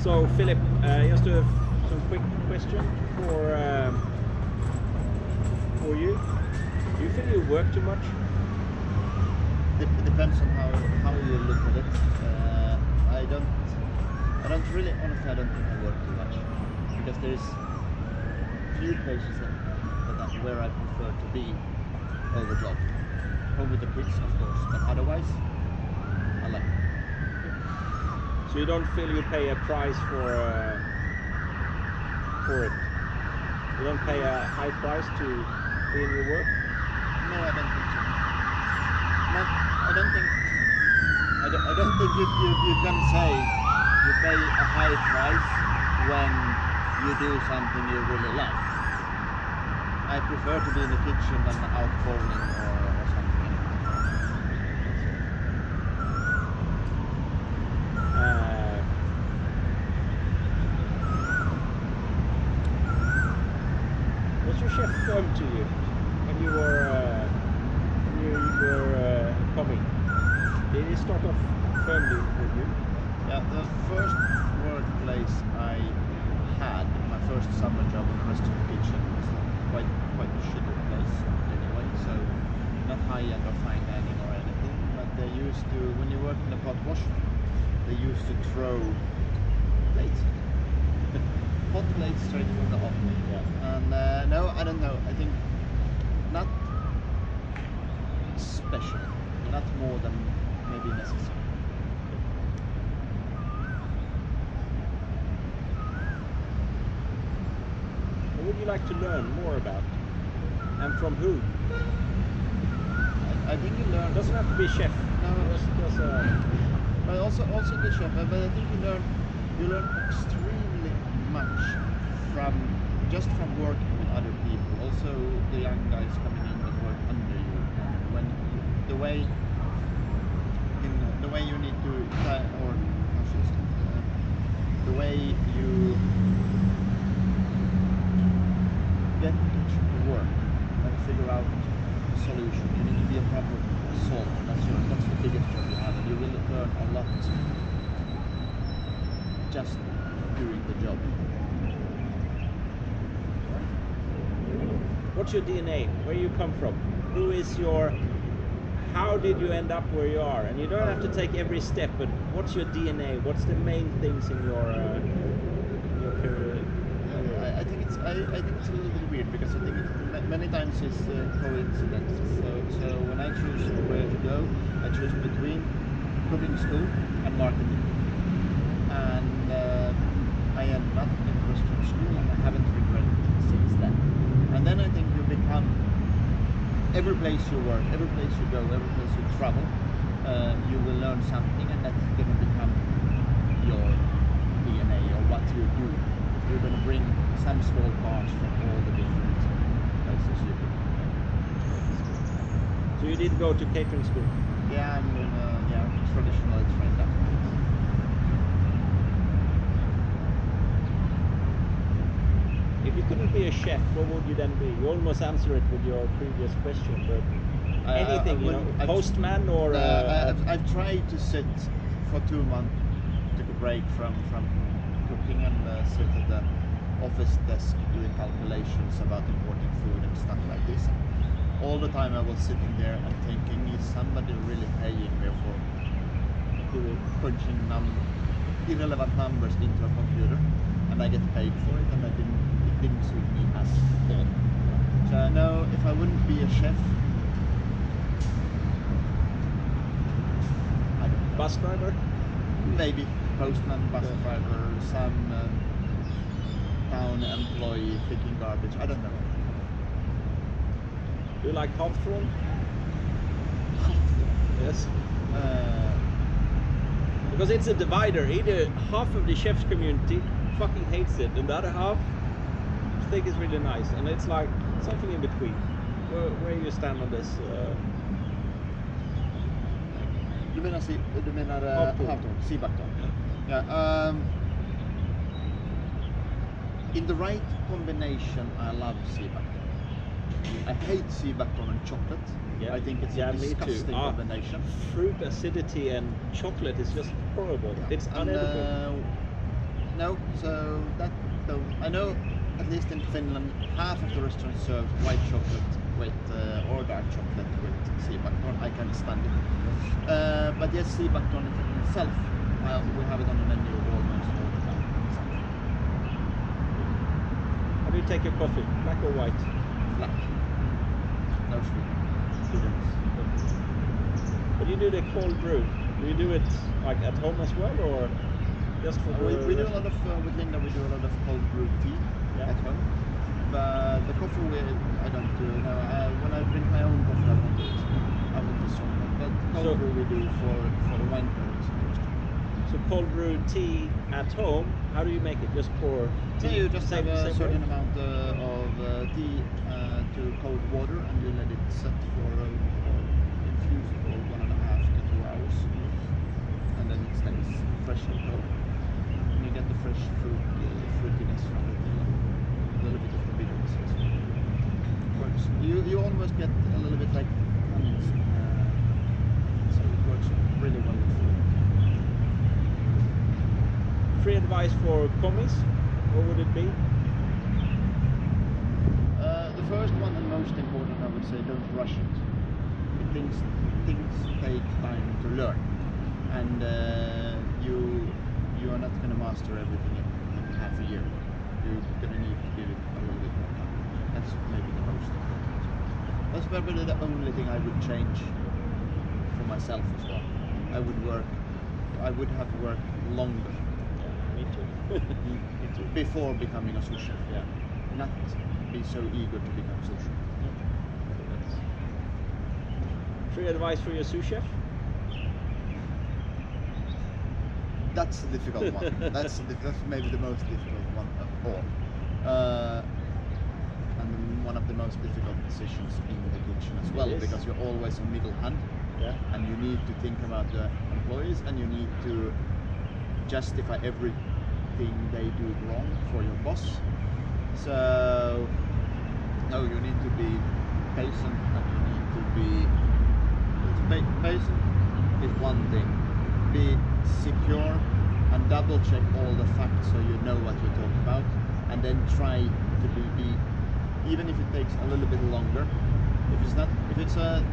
So Philip, just some quick question for you. Do you feel you work too much? It depends on how you look at it. I don't really, honestly, I don't think I work too much, because there is few places where I prefer to be over job. Home with the kids, of course, but otherwise, I like it. So you don't feel you pay a price for it? You don't pay a high price to be in your work? No, I don't think so. I don't think you can say you pay a high price when you do something you really like. I prefer to be in the kitchen than out bowling or something. Was your chef firm to you when you were coming? Did he start off firmly with you? Yeah, the first workplace I had, my first summer job in a restaurant kitchen, was quite a shitty place anyway, so not high-end or fine dining or anything, but they used to, when you work in a pot wash, they used to throw plates. Hot plates straight from the oven. Yeah. And no, I don't know, I think not special, not more than maybe necessary. What would you like to learn more about? And from who? I think you learn. It doesn't have to be chef. No, but also the chef. But I think you learn extremely much from working with other people. Also, the young guys coming in that work under you. When the way you need to, or how should I say, the way you get to work and figure out a solution. You need to be a proper solver. That's the biggest job you have, and you will learn a lot just doing the job. What's your DNA? Where you come from? Who is your? How did you end up where you are? And you don't have to take every step, but what's your DNA? What's the main things in your career? I think it's a little bit weird, because I think many times it's coincidence. So when I choose where to go, I choose between cooking school and marketing, and I ended up in restaurant school, and I haven't regretted it since then. And then I think you become, every place you work, every place you go, every place you travel, you will learn something, and that's going to become your DNA or what you do. You're going to bring some small parts from all the different places you go. So you did go to catering school? Yeah, I'm traditionally trained up. If you couldn't be a chef, what would you then be? You almost answered it with your previous question, but anything, postman or... I've tried to sit for 2 months, took a break from cooking, and sit at the office desk doing calculations about importing food and stuff like this. All the time I was sitting there and thinking, is somebody really paying me for punching irrelevant numbers into a computer, and I get paid for it, and it didn't suit me at all. So I know if I wouldn't be a chef, I don't know. Bus driver? Maybe postman, bus driver, some town employee picking garbage. I don't know. Do you like Hawthorne? Yes. Because it's a divider. Either half of the chef's community fucking hates it, and the other half think it's really nice, and it's like something in between. Where you stand on this? Du menar Hawthorne, Seabakton? Yeah. In the right combination, I love Seabakton. I hate Seabakton and chocolate. Yeah. I think it's a disgusting combination. Fruit acidity and chocolate is just horrible. It's unedible. No, so that though I know at least in Finland half of the restaurants serve white chocolate with or dark chocolate with sea buckthorn. I can't stand it. But yes, sea buckthorn in itself, we have it on the menu almost all the time. How do you take your coffee? Black or white? Black. No sweetness. But you do the cold brew. Do you do it like at home as well, or just for the We do a lot of with Linda. We do a lot of cold brew tea Yeah. at home. But the coffee I don't do. No, when I drink my own coffee, I won't do it. I won't do so much. But cold So- brew we do for the wine products. So cold brew tea at home. How do you make it? Just pour So tea. you just same, have a same certain way? amount of tea to cold water, and you let it set for or infuse for 1.5 to 2 hours, and then it stays fresh and cold. And you get the fresh fruitiness from it, and a little bit of the bitterness as well. Works. You almost get a little bit like onions, so it works really well with food. Free advice for commies. What would it be? The first one and most important, I would say, don't rush it. Things take time to learn, and you are not going to master everything in half a year. You're going to need to give it a little bit more time. That's maybe the most important. That's probably the only thing I would change for myself as well. I would have worked longer Yeah, me too. Me too. before becoming a sous chef. Yeah. Not be so eager to become sous chef. That's free advice for your sous chef. That's a difficult one. That's maybe the most difficult one of all. And one of the most difficult decisions in the kitchen as well, It is. because you're always a middle hand, Yeah. and you need to think about the employees, and you need to justify everything they do wrong for your boss. So, no, you need to be patient, and you need to be patient is one thing. Be secure and double check all the facts so you know what you're talking about, and then try to be even if it takes a little bit longer. If it's a